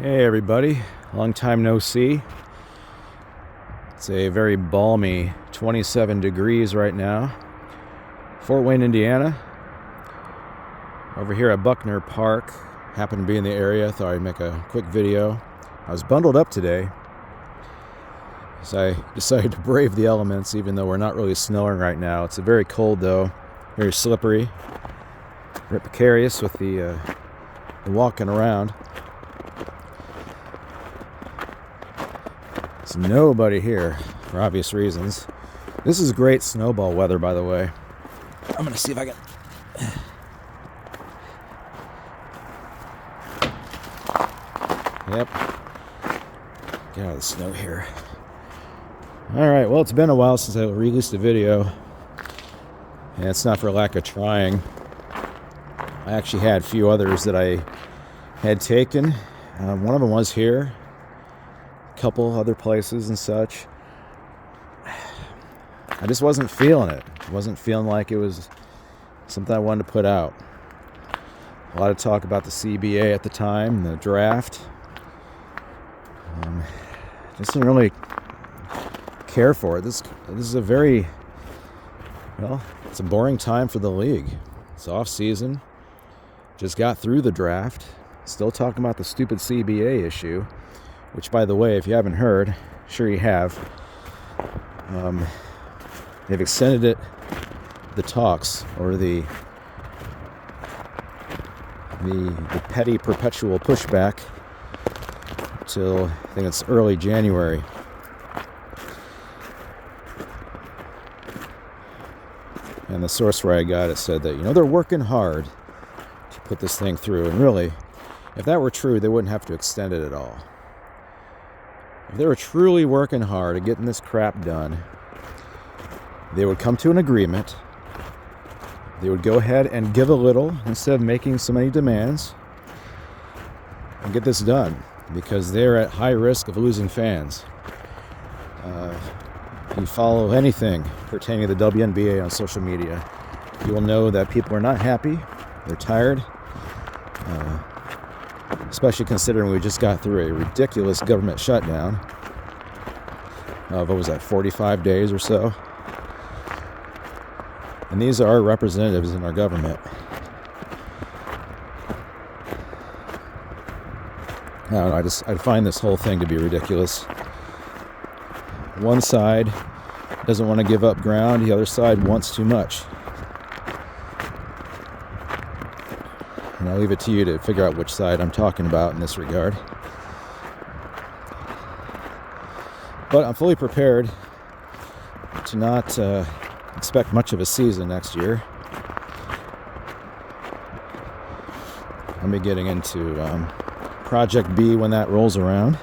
Hey everybody, long time no see. It's a very balmy 27 degrees right now. Fort Wayne, Indiana. Over here at Buckner Park. Happened to be in the area, thought I'd make a quick video. I was bundled up today, so I decided to brave the elements even though we're not really snowing right now. It's very cold though, very slippery, very precarious with the walking around. There's nobody here for obvious reasons. This is great snowball weather, by the way. I'm gonna see if I can. Yep. Get out of the snow here. Alright, well, it's been a while since I released a video. And it's not for lack of trying. I actually had a few others that I had taken. One of them was here. Couple other places and such. I just wasn't feeling it. Wasn't feeling like it was something I wanted to put out. A lot of talk about the CBA at the time, the draft. Just didn't really care for it. This is a very, well, it's a boring time for the league. It's off season. Just got through the draft. Still talking about the stupid CBA issue. Which, by the way, if you haven't heard, sure you have, they've extended it, the talks, or the petty perpetual pushback till, I think it's early January. And the source where I got it said that, they're working hard to put this thing through. And really, if that were true, they wouldn't have to extend it at all. If they were truly working hard at getting this crap done, they would come to an agreement. They would go ahead and give a little instead of making so many demands and get this done, because they're at high risk of losing fans. If you follow anything pertaining to the WNBA on social media, you will know that people are not happy. They're tired. Especially considering we just got through a ridiculous government shutdown of, 45 days or so. And these are our representatives in our government. I don't know, I find this whole thing to be ridiculous. One side doesn't want to give up ground, the other side wants too much. And I'll leave it to you to figure out which side I'm talking about in this regard. But I'm fully prepared to not expect much of a season next year. I'll be getting into Project B when that rolls around.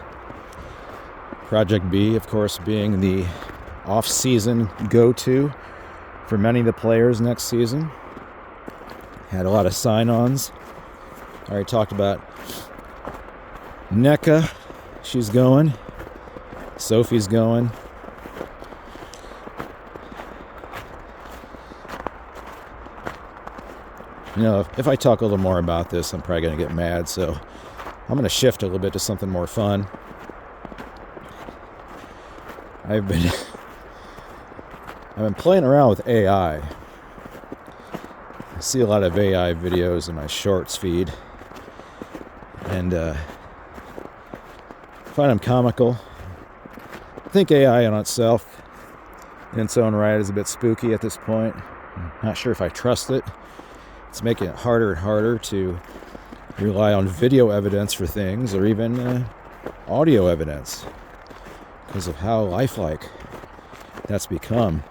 Project B, of course, being the off-season go-to for many of the players next season. Had a lot of sign-ons. I already talked about NECA. She's going. Sophie's going. If I talk a little more about this, I'm probably going to get mad. So I'm going to shift a little bit to something more fun. I've been playing around with AI. I see a lot of AI videos in my shorts feed. And find them comical. I think AI on itself, in its own right, is a bit spooky at this point. Not sure if I trust it. It's making it harder and harder to rely on video evidence for things, or even audio evidence, because of how lifelike that's become.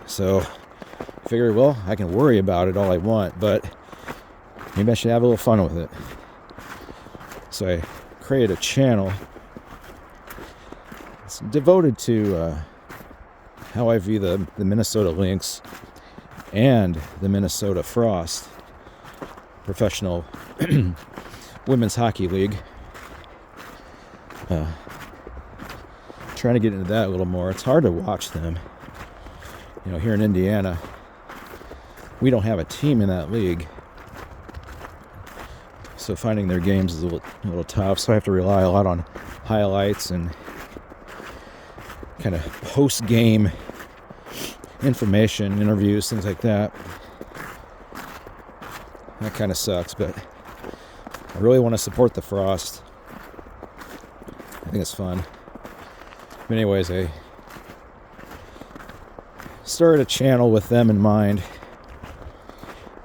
So I figured, well, I can worry about it all I want, but maybe I should have a little fun with it. So I created a channel. It's devoted to how I view the Minnesota Lynx and the Minnesota Frost professional women's hockey league. Trying to get into that a little more. It's hard to watch them. Here in Indiana, we don't have a team in that league. so finding their games is a little tough. So I have to rely a lot on highlights and kind of post-game information, interviews, things like that. That kind of sucks, but I really want to support the Frost. I think it's fun. But anyways, I started a channel with them in mind.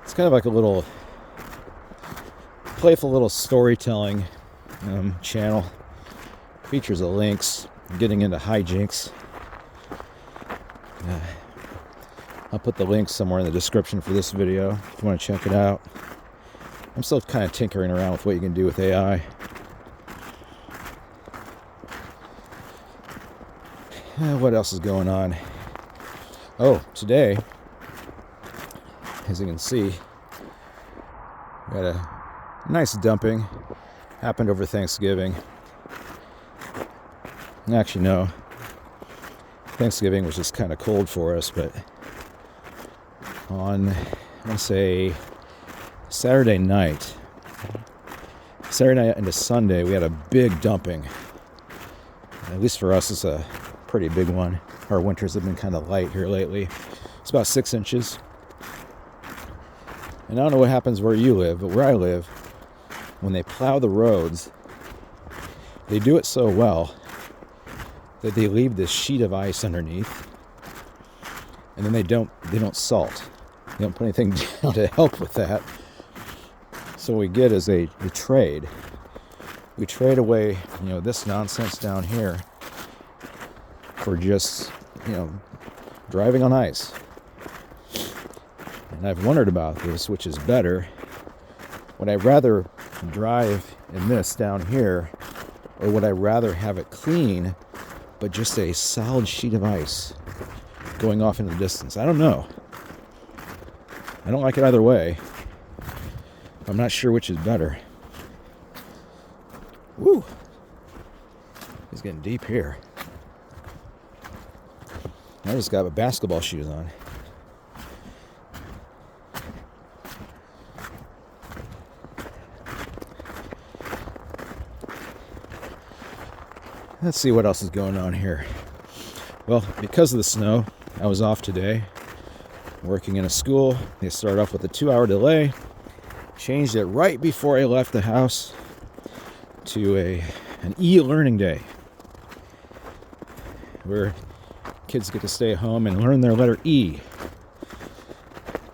It's kind of like a little playful little storytelling channel. Features of links, getting into hijinks. I'll put the link somewhere in the description for this video if you want to check it out. I'm still kind of tinkering around with what you can do with AI. What else is going on? Oh, today, as you can see, we had a nice dumping. Happened over Thanksgiving. Actually, no. Thanksgiving was just kind of cold for us, but on, I want to say, Saturday night into Sunday, we had a big dumping. At least for us, it's a pretty big one. Our winters have been kind of light here lately. It's about 6 inches. And I don't know what happens where you live, but where I live, when they plow the roads, they do it so well that they leave this sheet of ice underneath, and then they don't salt. They don't put anything down to help with that. So what we get is a trade. We trade away, this nonsense down here for just, driving on ice. And I've wondered about this, which is better. Would I rather drive in this down here, or would I rather have it clean, but just a solid sheet of ice going off into the distance? I don't know. I don't like it either way. I'm not sure which is better. Woo! It's getting deep here. I just got my basketball shoes on. Let's see what else is going on here. Well, because of the snow, I was off today, working in a school. They started off with a 2-hour delay. Changed it right before I left the house to an e-learning day, where kids get to stay at home and learn their letter E.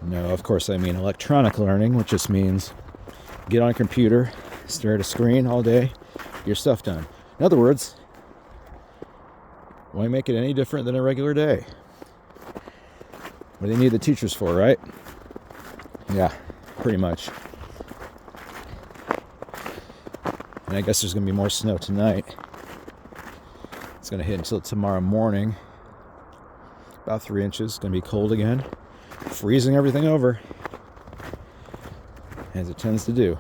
No, of course I mean electronic learning, which just means get on a computer, stare at a screen all day, get your stuff done. In other words, why make it any different than a regular day? What do they need the teachers for, right? Yeah, pretty much. And I guess there's going to be more snow tonight. It's going to hit until tomorrow morning. About 3 inches. It's going to be cold again. Freezing everything over, as it tends to do.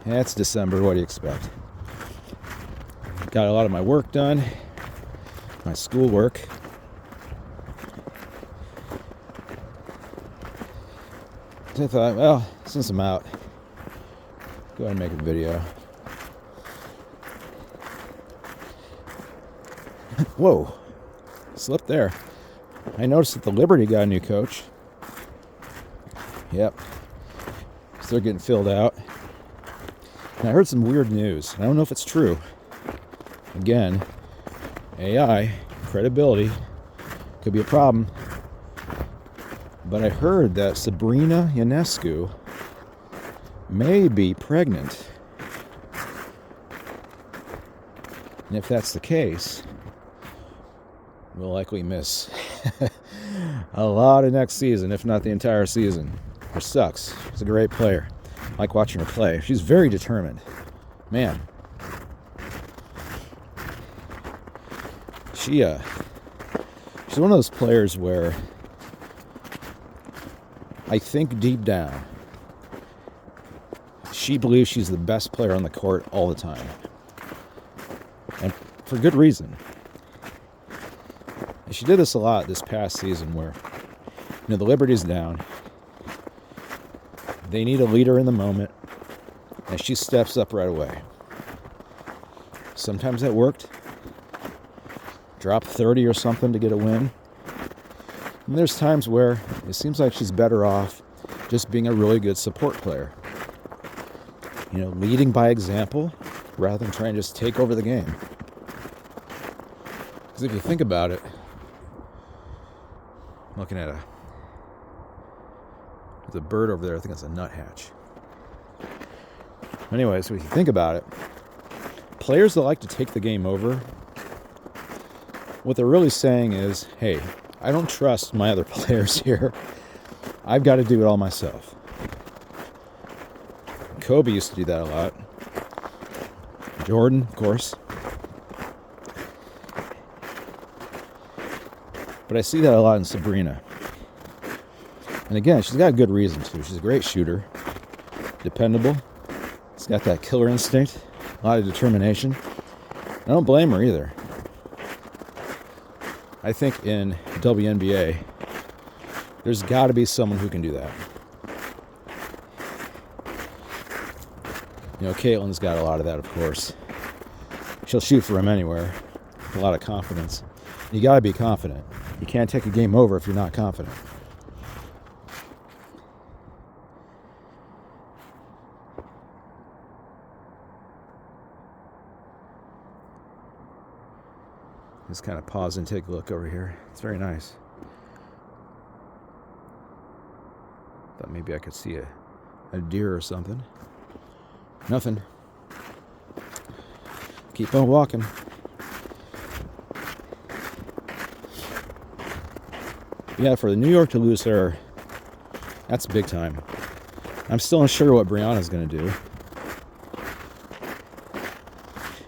Yeah, it's December. What do you expect? Got a lot of my work done. My school work. So I thought, well, since I'm out, go ahead and make a video. Whoa, slipped there. I noticed that the Liberty got a new coach. Yep. So they're getting filled out. And I heard some weird news. I don't know if it's true. Again, AI, credibility, could be a problem. But I heard that Sabrina Ionescu may be pregnant. And if that's the case, we'll likely miss a lot of next season, if not the entire season. Which sucks. She's a great player. I like watching her play. She's very determined. Man. She's one of those players where I think deep down she believes she's the best player on the court all the time. And for good reason. And she did this a lot this past season where, the Liberty's down. They need a leader in the moment, and she steps up right away. Sometimes that worked. Dropped 30 or something to get a win. And there's times where it seems like she's better off just being a really good support player. Leading by example rather than trying to just take over the game. Because if you think about it, I'm looking at there's a bird over there. I think it's a nuthatch. Anyways, if you think about it, players that like to take the game over, what they're really saying is, hey, I don't trust my other players here. I've got to do it all myself. Kobe used to do that a lot. Jordan, of course. But I see that a lot in Sabrina. And again, she's got a good reason to. She's a great shooter. Dependable. She's got that killer instinct. A lot of determination. I don't blame her either. I think in WNBA, there's got to be someone who can do that. Caitlin's got a lot of that, of course. She'll shoot for him anywhere. With a lot of confidence. You got to be confident. You can't take a game over if you're not confident. Just kind of pause and take a look over here. It's very nice. Thought maybe I could see a deer or something. Nothing. Keep on walking. Yeah, for the New York to lose her, that's big time. I'm still unsure what Brianna's going to do.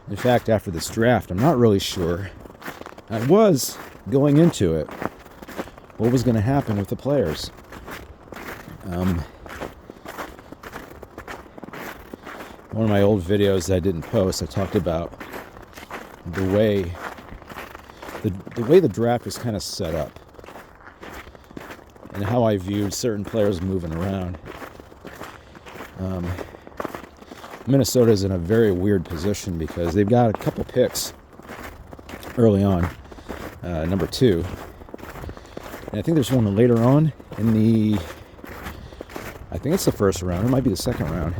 In fact, after this draft, I'm not really sure. I was going into it. What was going to happen with the players? One of my old videos that I didn't post, I talked about the way the draft was kind of set up and how I viewed certain players moving around. Minnesota's in a very weird position because they've got a couple picks early on, number 2. And I think there's one later on in I think it's the first round. It might be the second round.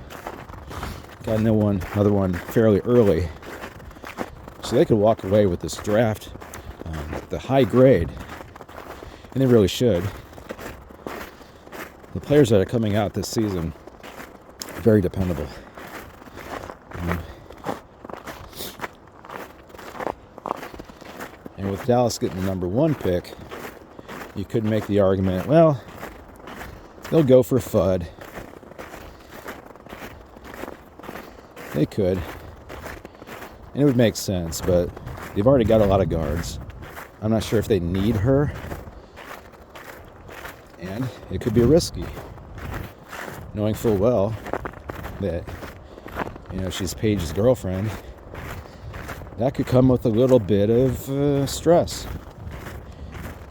Got another one fairly early. So they could walk away with this draft, the high grade. And they really should. The players that are coming out this season, very dependable. And with Dallas getting the number 1 pick, you could make the argument, well, they'll go for Fudd. They could. And it would make sense, but they've already got a lot of guards. I'm not sure if they need her. And it could be risky. Knowing full well that, she's Paige's girlfriend. That could come with a little bit of stress.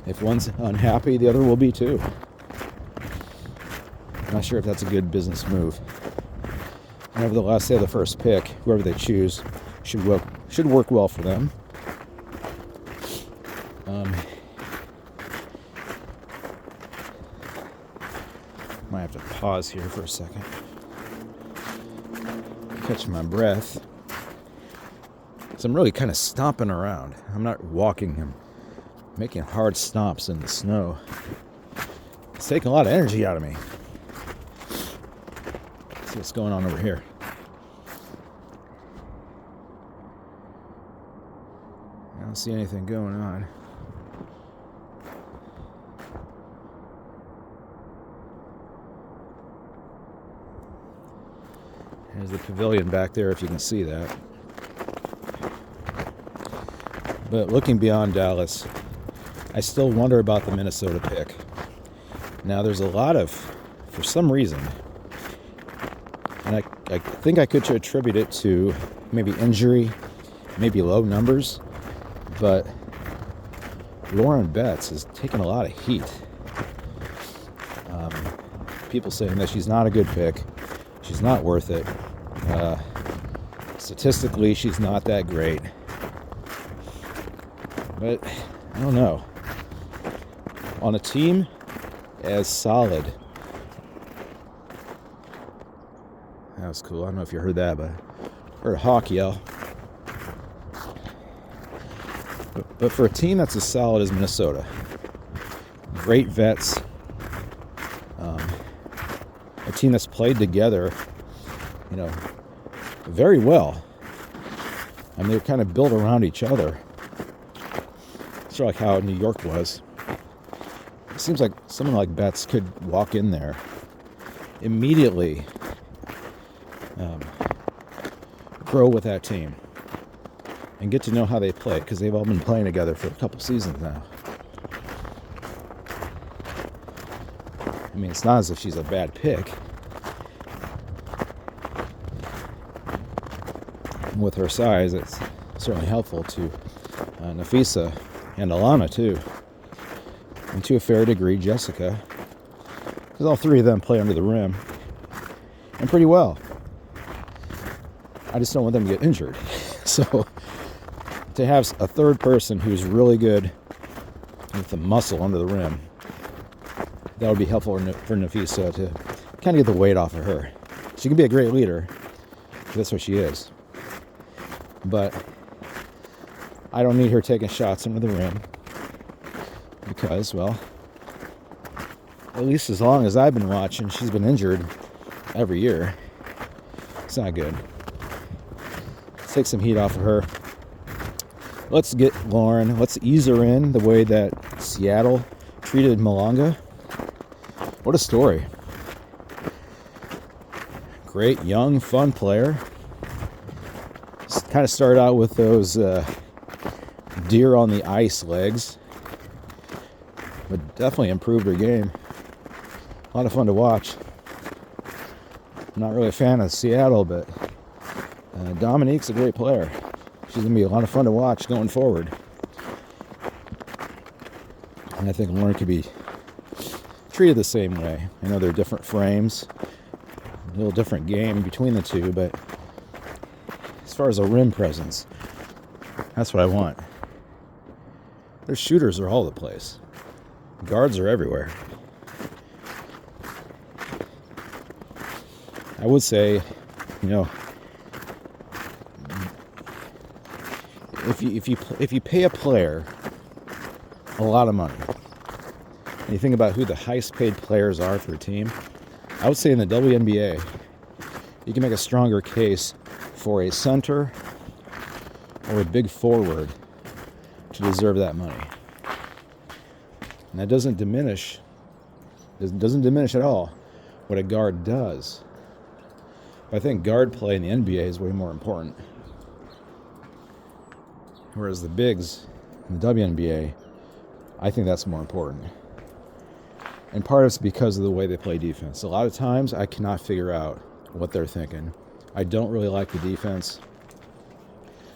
If one's unhappy, the other will be too. I'm not sure if that's a good business move. Nevertheless, they have the first pick. Whoever they choose should work well for them. Might have to pause here for a second. Catch my breath. So I'm really kind of stomping around. I'm not walking. I'm making hard stomps in the snow. It's taking a lot of energy out of me. Let's see what's going on over here. I don't see anything going on. There's the pavilion back there, if you can see that. But looking beyond Dallas, I still wonder about the Minnesota pick. Now, there's a lot of, for some reason, and I think I could attribute it to maybe injury, maybe low numbers, but Lauren Betts is taking a lot of heat. People saying that she's not a good pick. She's not worth it. Statistically, she's not that great. But I don't know. On a team as solid. That was cool. I don't know if you heard that, but I heard a hawk yell. But for a team that's as solid as Minnesota, great vets, a team that's played together, very well. I mean, they're kind of built around each other. It's sort of like how New York was. It seems like someone like Betts could walk in there immediately, grow with that team, and get to know how they play, because they've all been playing together for a couple seasons now. I mean, it's not as if she's a bad pick. With her size, it's certainly helpful to Nafisa and Alana, too. And to a fair degree, Jessica. Because all three of them play under the rim. And pretty well. I just don't want them to get injured. So, to have a third person who's really good with the muscle under the rim, that would be helpful for Nafisa to kind of get the weight off of her. She can be a great leader. That's what she is. But I don't need her taking shots under the rim because, well, at least as long as I've been watching, she's been injured every year. It's not good. Let's take some heat off of her. Let's get Lauren. Let's ease her in the way that Seattle treated Malonga. What a story. Great, young, fun player. Kind of started out with those deer on the ice legs, but definitely improved her game. A lot of fun to watch. I'm not really a fan of Seattle, but Dominique's a great player. She's going to be a lot of fun to watch going forward. And I think Lauren could be treated the same way. I know they're different frames, a little different game between the two, but as far as a rim presence, that's what I want. Their shooters are all over the place. Guards are everywhere. I would say, if you pay a player a lot of money, and you think about who the highest paid players are for a team, I would say in the WNBA, you can make a stronger case for a center or a big forward to deserve that money. And that doesn't diminish at all what a guard does. But I think guard play in the NBA is way more important. Whereas the bigs in the WNBA, I think that's more important. And part of it's because of the way they play defense. A lot of times I cannot figure out what they're thinking. I don't really like the defense.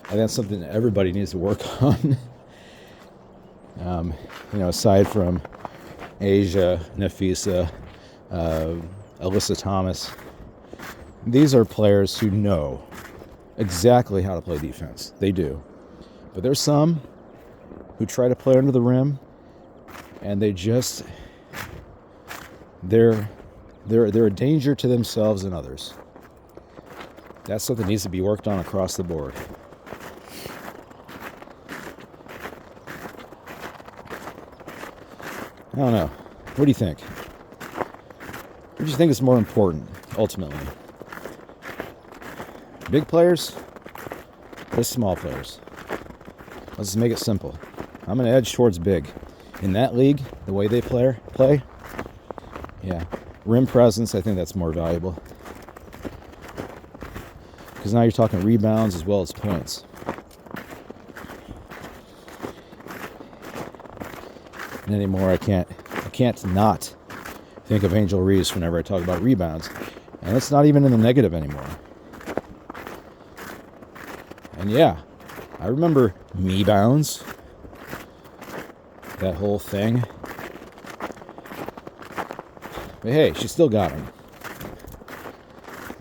I think that's something that everybody needs to work on. Aside from Asia, Nafisa, Alyssa Thomas, these are players who know exactly how to play defense. They do. But there's some who try to play under the rim, and they're a danger to themselves and others. That's something that needs to be worked on across the board. I don't know. What do you think? What do you think is more important, ultimately? Big players or small players? Let's just make it simple. I'm going to edge towards big. In that league, the way they play, yeah, rim presence, I think that's more valuable. Because now you're talking rebounds as well as points. And anymore, I can't not think of Angel Reese whenever I talk about rebounds. And it's not even in the negative anymore. And yeah, I remember me bounds. that whole thing. But hey, she still got them.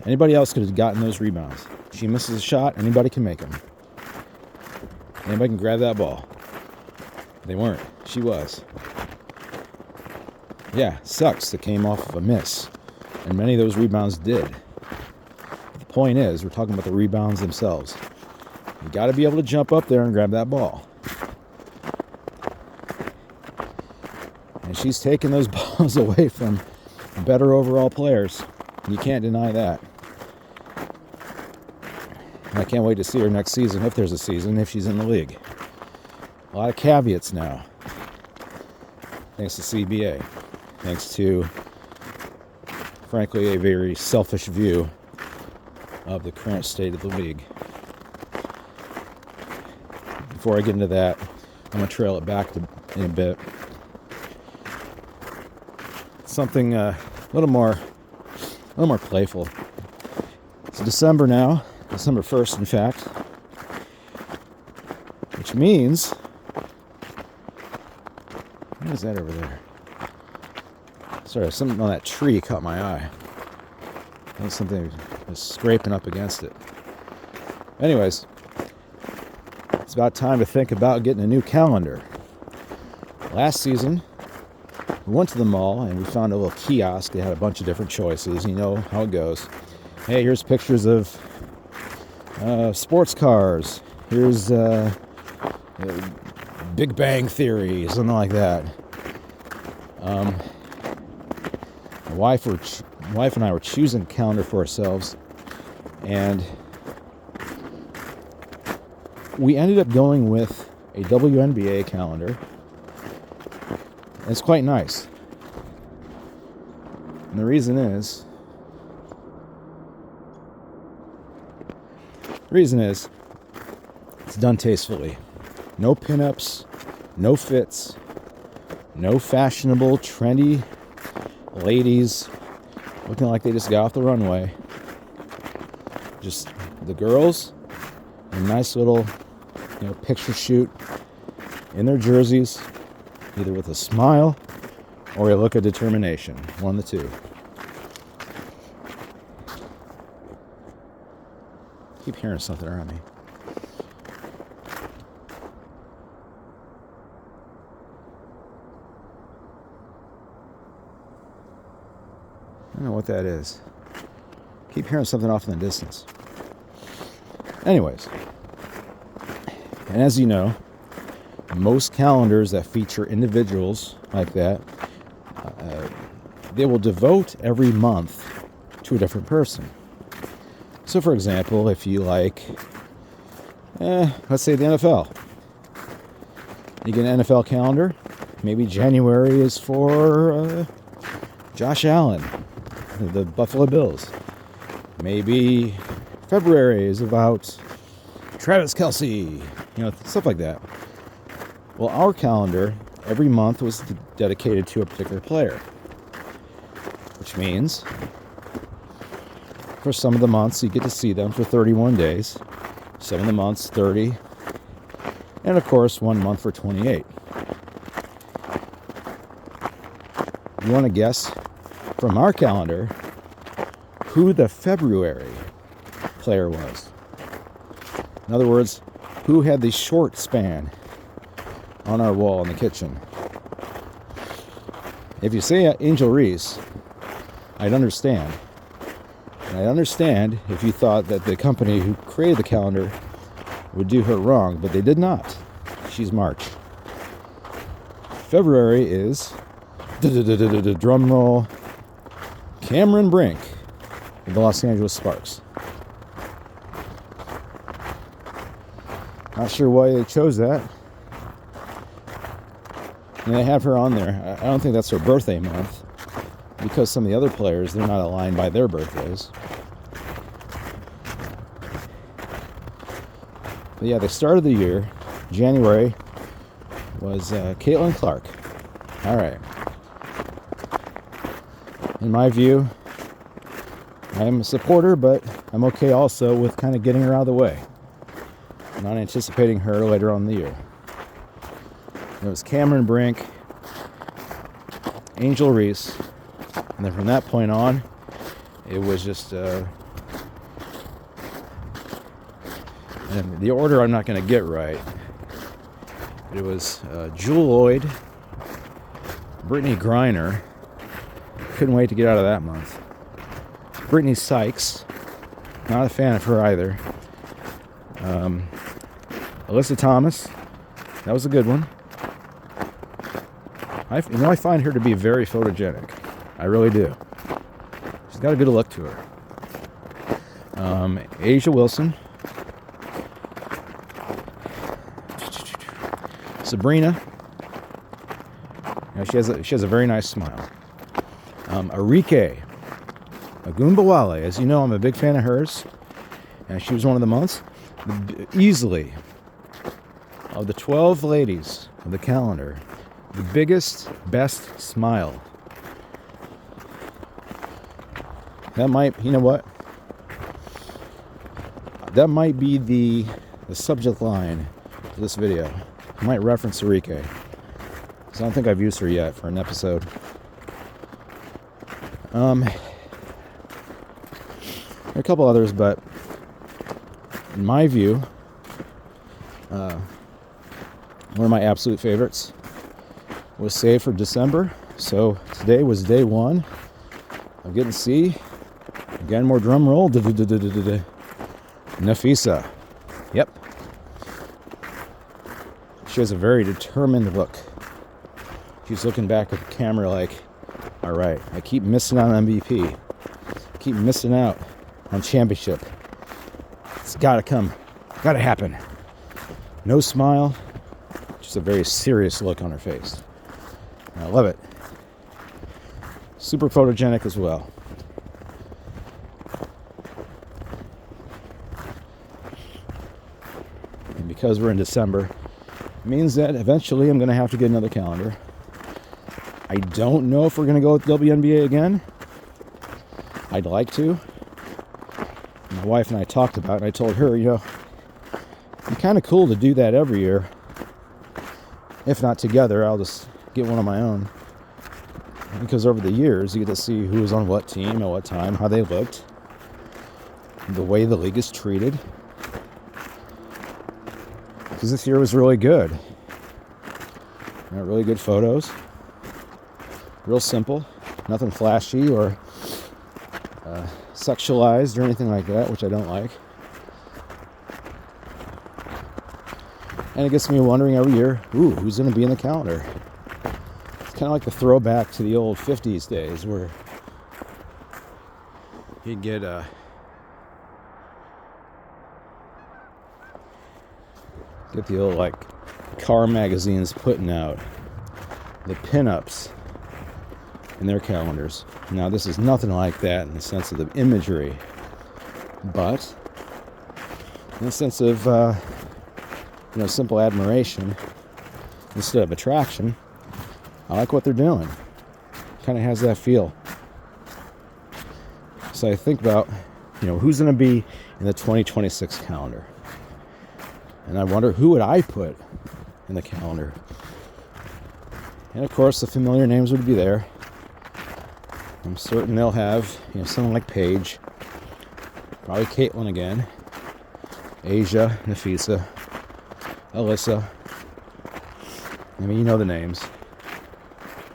Anybody else could have gotten those rebounds. She misses a shot, anybody can make them. Anybody can grab that ball. They weren't. She was. Yeah, sucks. It came off of a miss. And many of those rebounds did. The point is, we're talking about the rebounds themselves. You got to be able to jump up there and grab that ball. And she's taking those balls away from better overall players. You can't deny that. And I can't wait to see her next season, if there's a season, if she's in the league. A lot of caveats now. Thanks to CBA. Thanks to, frankly, a very selfish view of the current state of the league. Before I get into that, I'm going to trail it back in a bit. Something a little more playful. It's December now, December 1st, in fact, which means, what is that over there? Sorry, something on that tree caught my eye. And something was scraping up against it. Anyways, it's about time to think about getting a new calendar. Last season, we went to the mall and we found a little kiosk. They had a bunch of different choices. You know how it goes. Hey, here's pictures of sports cars. Here's Big Bang Theory, something like that. My wife and I were choosing a calendar for ourselves, and we ended up going with a WNBA calendar. It's quite nice. And the reason is it's done tastefully. No pinups, no fits, no fashionable, trendy ladies looking like they just got off the runway. Just the girls in a nice little, picture shoot in their jerseys, either with a smile or a look of determination. One of the two. Keep hearing something around me. I don't know what that is. Keep hearing something off in the distance. Anyways, and as you know, most calendars that feature individuals like that, they will devote every month to a different person. So, for example, if you like, let's say the NFL, you get an NFL calendar. Maybe January is for Josh Allen, the Buffalo Bills. Maybe February is about Travis Kelce, stuff like that. Well, our calendar every month was dedicated to a particular player, which means for some of the months you get to see them for 31 days, some of the months 30, and of course 1 month for 28. You want to guess from our calendar who the February player was? In other words, who had the short span on our wall in the kitchen? If you say Angel Reese, I'd understand. And I'd understand if you thought that the company who created the calendar would do her wrong, but they did not. She's March. February is, drum roll, Cameron Brink of the Los Angeles Sparks. Not sure why they chose that. And they have her on there. I don't think that's her birthday month, because some of the other players, they're not aligned by their birthdays. But yeah, they started the year. January was Caitlin Clark. All right. In my view, I am a supporter, but I'm okay also with kind of getting her out of the way. Not anticipating her later on in the year. It was Cameron Brink, Angel Reese, and then from that point on, it was just, and the order I'm not going to get right. It was Jewel Lloyd, Brittany Griner, couldn't wait to get out of that month. Brittany Sykes, not a fan of her either. Alyssa Thomas, that was a good one. I find her to be very photogenic. I really do. She's got a good look to her. Asia Wilson, Sabrina. She has a very nice smile. Arike, Ogunbowale. As you know, I'm a big fan of hers, and she was one of the months. Easily, of the 12 ladies of the calendar, the biggest, best smile. That might, you know what? That might be the subject line for this video. I might reference Arike, because I don't think I've used her yet for an episode. There are a couple others, but in my view, one of my absolute favorites was saved for December. So today was day one of getting to see, again, more drum roll, Nafisa. Yep. She has a very determined look. She's looking back at the camera like, all right, I keep missing out on MVP. I keep missing out on championship. It's gotta come. Gotta happen. No smile. Just a very serious look on her face. I love it. Super photogenic as well. And because we're in December, it means that eventually I'm going to have to get another calendar. I don't know if we're going to go with WNBA again. I'd like to. My wife and I talked about it, and I told her, it'd be kind of cool to do that every year. If not together, I'll just get one of my own. Because over the years, you get to see who was on what team at what time, how they looked, the way the league is treated. Because this year was really good. Really good photos. Real simple. Nothing flashy or sexualized or anything like that, which I don't like. And it gets me wondering every year, who's going to be in the calendar? It's kind of like the throwback to the old 50s days where you'd get the old like car magazines putting out the pinups in their calendars. Now this is nothing like that in the sense of the imagery, but in the sense of simple admiration instead of attraction. I like what they're doing. Kind of has that feel. So I think about, who's going to be in the 2026 calendar. And I wonder, who would I put in the calendar? And of course, the familiar names would be there. I'm certain they'll have, someone like Paige, probably Caitlin again, Asia, Nafisa, Alyssa. You know the names.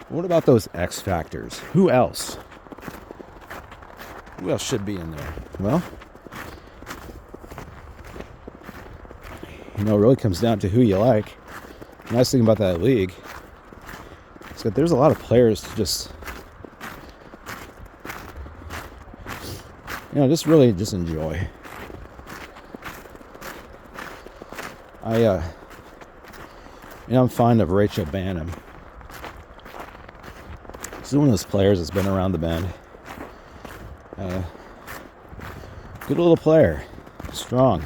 What about those X factors? Who else? Who else should be in there? Well, it really comes down to who you like. The nice thing about that league is that there's a lot of players to just really just enjoy. I'm fond of Rachel Banham. She's one of those players that's been around the bend. Good little player. Strong.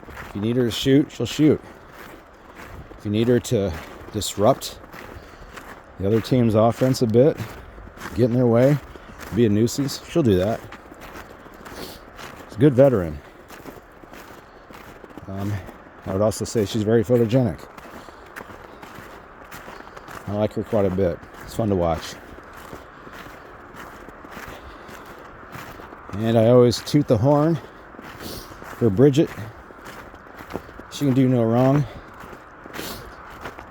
If you need her to shoot, she'll shoot. If you need her to disrupt the other team's offense a bit, get in their way, be a nuisance, she'll do that. She's a good veteran. I would also say she's very photogenic. I like her quite a bit. It's fun to watch. And I always toot the horn for Bridget. She can do no wrong.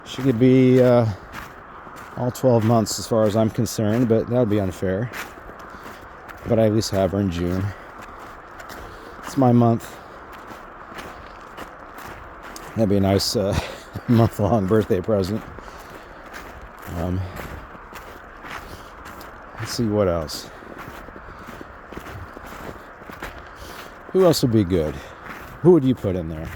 She could be all 12 months as far as I'm concerned, but that would be unfair. But I at least have her in June. It's my month. That'd be a nice month-long birthday present. Let's see what else. Who else would be good? Who would you put in there?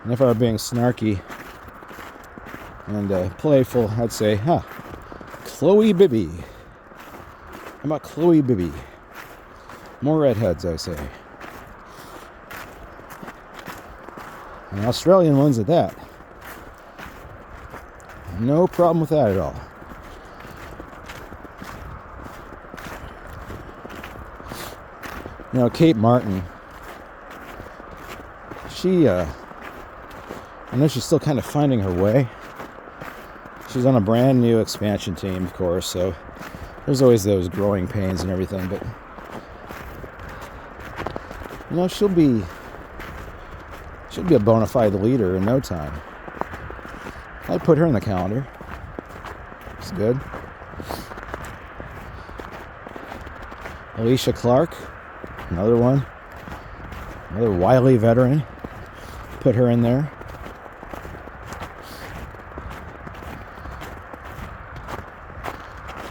And if I were being snarky and playful, I'd say, Chloe Bibby. How about Chloe Bibby? More redheads, I say. And Australian ones at that. No problem with that at all. You know, Kate Martin, I know she's still kind of finding her way. She's on a brand new expansion team, of course, so there's always those growing pains and everything, but you know, she'll be a bona fide leader in no time. I'd put her in the calendar. It's good. Alicia Clark, another one. Another wily veteran. Put her in there.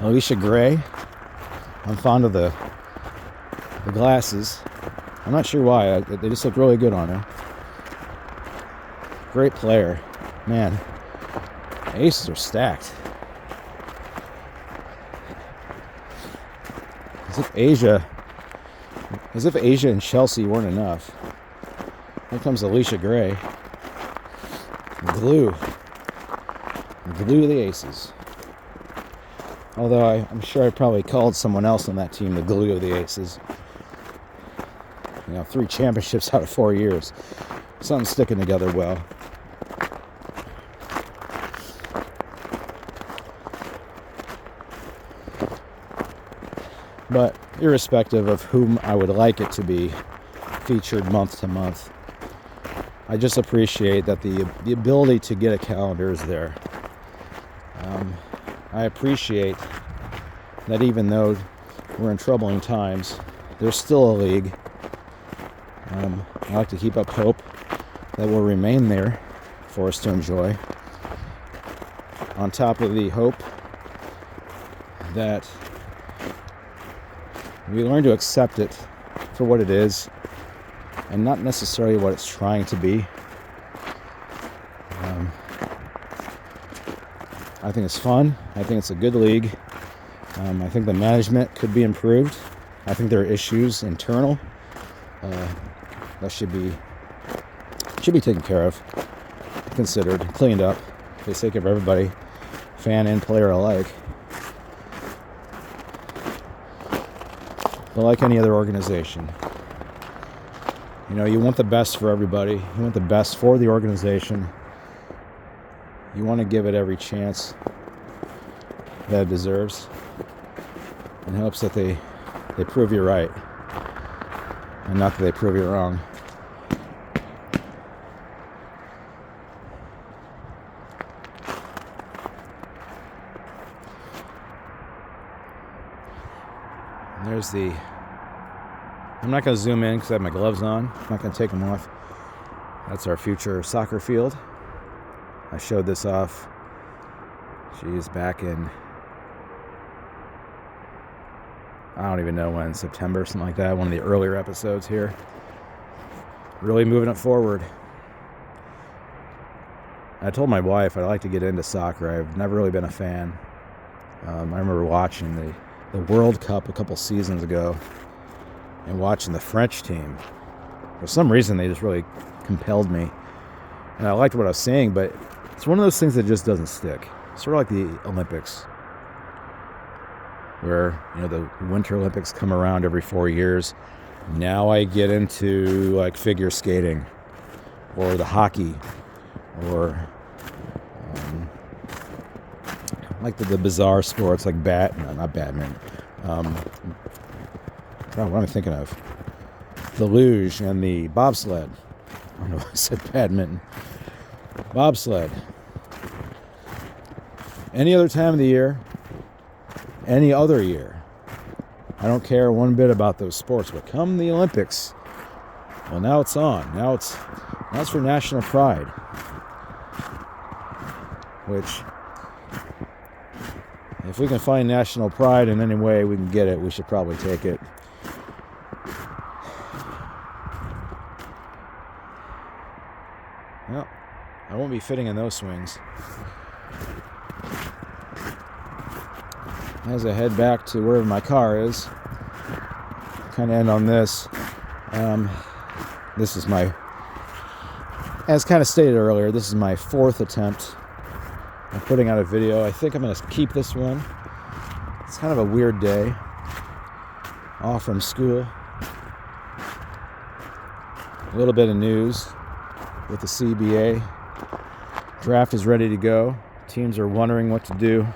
Alicia Gray. I'm fond of the glasses. I'm not sure why. They just look really good on her. Great player. Man, aces are stacked. As if Asia and Chelsea weren't enough. Here comes Alicia Gray. Glue the aces. Although I'm sure I probably called someone else on that team the glue of the aces. You know, 3 championships out of 4 years. Something's sticking together well. But irrespective of whom I would like it to be featured month to month, I just appreciate that the ability to get a calendar is there. I appreciate that even though we're in troubling times, there's still a league. I like to keep up hope that will remain there for us to enjoy. On top of the hope that we learn to accept it for what it is and not necessarily what it's trying to be. I think it's fun. I think it's a good league. I think the management could be improved. I think there are issues internal that should be taken care of, considered, cleaned up for the sake of everybody, fan and player alike. But like any other organization, you know, you want the best for everybody. You want the best for the organization. You want to give it every chance that it deserves in hopes that they prove you right and not that they prove you wrong. And there's I'm not going to zoom in because I have my gloves on. I'm not going to take them off. That's our future soccer field. I showed this off. She's back in, I don't even know when, September, something like that. One of the earlier episodes here. Really moving it forward. I told my wife I'd like to get into soccer. I've never really been a fan. I remember watching the World Cup a couple seasons ago and watching the French team. For some reason, they just really compelled me. And I liked what I was seeing, but it's one of those things that just doesn't stick. Sort of like the Olympics, where, you know, the Winter Olympics come around every 4 years. Now I get into like figure skating or the hockey or like the bizarre sports like not badminton. What am I thinking of? The luge and the bobsled. I don't know why I said badminton. Bobsled. Any other time of the year, any other year, I don't care one bit about those sports. But come the Olympics, well, now it's on. Now it's for national pride. Which, if we can find national pride in any way we can get it, we should probably take it. Well, I won't be fitting in those swings. As I head back to wherever my car is, kind of end on this. This is my, as kind of stated earlier, this is my 4th attempt at putting out a video. I think I'm going to keep this one. It's kind of a weird day. Off from school. A little bit of news with the CBA. Draft is ready to go. Teams are wondering what to do.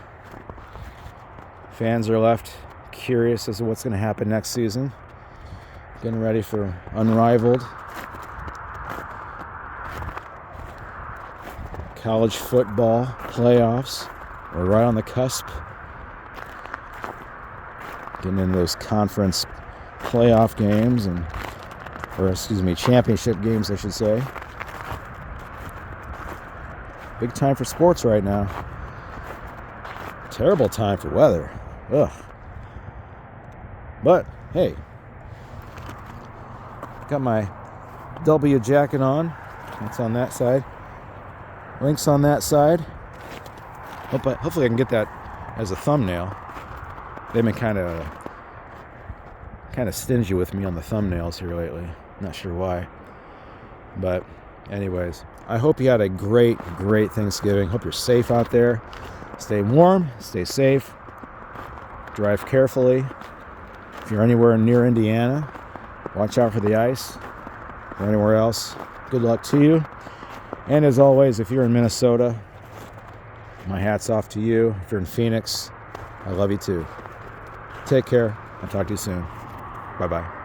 Fans are left curious as to what's going to happen next season. Getting ready for unrivaled college football playoffs. We're right on the cusp. Getting into those conference playoff games championship games, I should say. Big time for sports right now. Terrible time for weather. Ugh. But, hey. Got my W jacket on. That's on that side. Links on that side. Hopefully I can get that as a thumbnail. They've been kind of stingy with me on the thumbnails here lately. Not sure why. But anyways, I hope you had a great Thanksgiving. Hope you're safe out there. Stay warm, stay safe, drive carefully. If you're anywhere near Indiana, watch out for the ice. Or anywhere else, good luck to you. And as always, if you're in Minnesota, my hat's off to you. If you're in Phoenix, I love you too. Take care. I'll talk to you soon. Bye-bye.